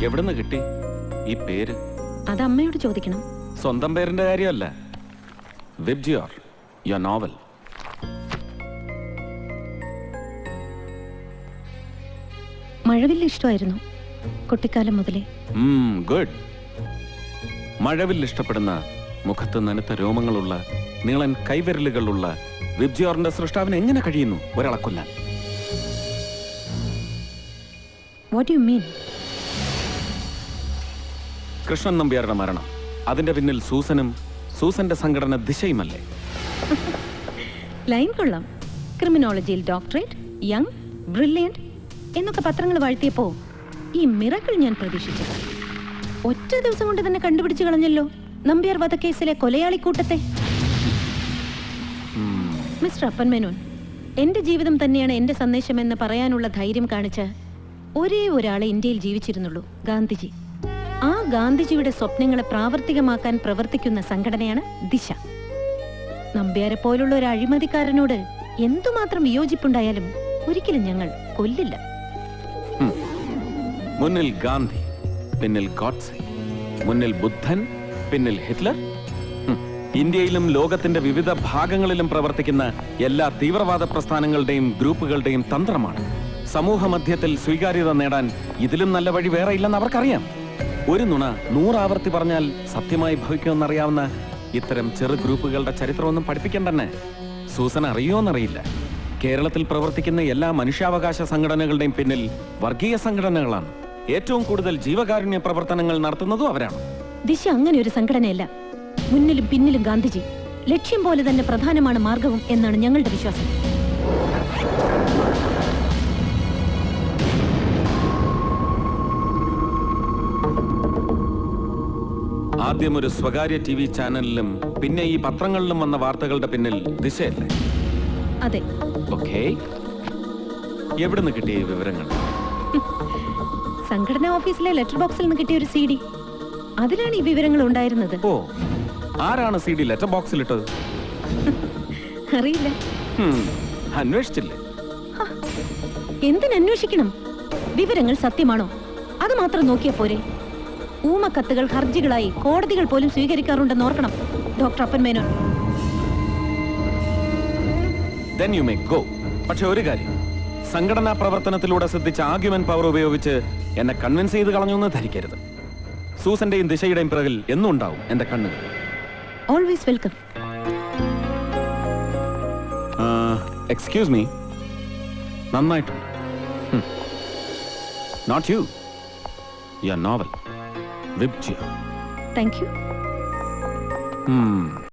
എവിടുന്ന് കിട്ടി ഈ പേര്? അത് അമ്മയോട് ചോദിക്കണം. സ്വന്തം പേരിന്റെ കാര്യമല്ല. VIBGYOR, your novel. മഴവില്ല് ഇഷ്ടമായിരുന്നു കുട്ടിക്കാലം മുതലേ. ഗുഡ്. മഴവില്ല് ഇഷ്ടപ്പെടുന്ന, മുഖത്ത് നനുത്ത രോമങ്ങളുള്ള, നീളൻ കൈവിരലുകളുള്ള വിബ്ജിയോറിന്റെ സൃഷ്ടാവിന് എങ്ങനെ കഴിയുന്നു ഒരാളെ കൊല്ലാൻ? What do you mean? Krishnan നമ്പ്യാരുടെ മരണം, അതിന്റെ പിന്നിൽ സൂസനും സൂസന്റെ സംഘടന ദിശയുമല്ലേ? ലൈൻ കൊള്ളാം. ക്രിമിനോളജിയിൽ ഡോക്ടറേറ്റ്, യങ്, ബ്രില്യന്റ് എന്നൊക്കെ പത്രങ്ങൾ വാഴ്ത്തിയപ്പോ ഈ മിറക്കിൾ ഞാൻ പ്രതീക്ഷിച്ചത്. ഒറ്റ ദിവസം കൊണ്ട് തന്നെ കണ്ടുപിടിച്ചു കളഞ്ഞല്ലോ നമ്പ്യാർ വധക്കേസിലെ കൊലയാളിക്കൂട്ടത്തെ. മിസ്റ്റർ അപ്പൻ മേനോൻ, എന്റെ ജീവിതം തന്നെയാണ് എന്റെ സന്ദേശം എന്ന് പറയാനുള്ള ധൈര്യം കാണിച്ച ഒരേ ഒരാളെ ഇന്ത്യയിൽ ജീവിച്ചിരുന്നുള്ളൂ, ഗാന്ധിജി. ആ ഗാന്ധിജിയുടെ സ്വപ്നങ്ങളെ പ്രാവർത്തികമാക്കാൻ പ്രവർത്തിക്കുന്ന സംഘടനയാണ് ദിശ. നമ്പ്യാരെ പോലുള്ള ഒരു അഴിമതിക്കാരനോട് എന്തുമാത്രം വിയോജിപ്പുണ്ടായാലും ഒരിക്കലും ഞങ്ങൾ കൊല്ലില്ല. മുന്നിൽ ഗാന്ധി, പിന്നിൽ ഗോഡ്സെ, മുന്നിൽ ബുദ്ധൻ, പിന്നിൽ ഹിറ്റ്ലർ. ഇന്ത്യയിലും ലോകത്തിന്റെ വിവിധ ഭാഗങ്ങളിലും പ്രവർത്തിക്കുന്ന എല്ലാ തീവ്രവാദ പ്രസ്ഥാനങ്ങളുടെയും ഗ്രൂപ്പുകളുടെയും തന്ത്രമാണ്. സമൂഹ മധ്യത്തിൽ സ്വീകാര്യത നേടാൻ ഇതിലും നല്ല വഴി വേറെ ഇല്ലെന്ന് അവർക്കറിയാം. ഒരു നുണ 100 ആവർത്തി പറഞ്ഞാൽ സത്യമായി ഭവിക്കുമെന്നറിയാവുന്ന ഇത്തരം ചെറു ഗ്രൂപ്പുകളുടെ ചരിത്രമൊന്നും പഠിപ്പിക്കണ്ടെന്നെ. സൂസൻ അറിയുമോന്നറിയില്ല, കേരളത്തിൽ പ്രവർത്തിക്കുന്ന എല്ലാ മനുഷ്യാവകാശ സംഘടനകളുടെയും പിന്നിൽ വർഗീയ സംഘടനകളാണ്. ഏറ്റവും കൂടുതൽ ജീവകാരുണ്യ പ്രവർത്തനങ്ങൾ നടത്തുന്നതും അവരാണ്. ദിശ അങ്ങനെ ഒരു സംഘടനയല്ല. മുന്നിലും പിന്നിലും ഗാന്ധിജി. ലക്ഷ്യം പോലെ തന്നെ പ്രധാനമാണ് മാർഗവും എന്നാണ് ഞങ്ങളുടെ വിശ്വാസം. ആദ്യം ഒരു സ്വകാര്യ TV ചാനലിലും പിന്നെ ഈ പത്രങ്ങളിലും വന്ന വാർത്തകളുടെ പിന്നിൽ ദിശയല്ലേ? അതെ. ഓക്കേ, എവിടുന്ന് കിട്ടിയ ഈ വിവരങ്ങൾ? സംഘടനാ ഓഫീസിലെ ലെറ്റർ ബോക്സിൽ നിന്ന് കിട്ടിയ ഒരു CD, അതിലാണ് ഈ വിവരങ്ങൾ ഉണ്ടായിരുന്നത്. ഓ, ആരാണ് CD ലെറ്റർ ബോക്സിൽ ഇട്ടത്? അറിയില്ല. അന്വേഷിച്ചില്ലേ? എന്തിനന്വേഷിക്കണം? വിവരങ്ങൾ സത്യമാണോ അത് മാത്രം നോക്കിയാ പോരെ? ഊമക്കത്തുകൾ ഹർജികളായി കോടതികൾ പോലും സ്വീകരിക്കാറുണ്ടെന്ന് ഓർക്കണം ഡോക്ടർ അപ്പൻ Menon. Then you may go. പക്ഷെ ഒരു കാര്യം, സംഘടനാ പ്രവർത്തനത്തിലൂടെ സിദ്ധിച്ച ആർഗ്യുമെന്റ് പവർ ഉപയോഗിച്ച് എന്നെ കൺവിൻസ് ചെയ്ത് കളഞ്ഞു എന്ന് ധരിക്കരുത്. സൂസന്റെയും ദിശയുടെയും പിറകിൽ എന്നും ഉണ്ടാവും എന്റെ കണ്ണുകൾ. Always welcome. എക്സ്ക്യൂസ് മീ, നന്നായിട്ടുണ്ട്. Not you, your novel Vibgyor. Thank U.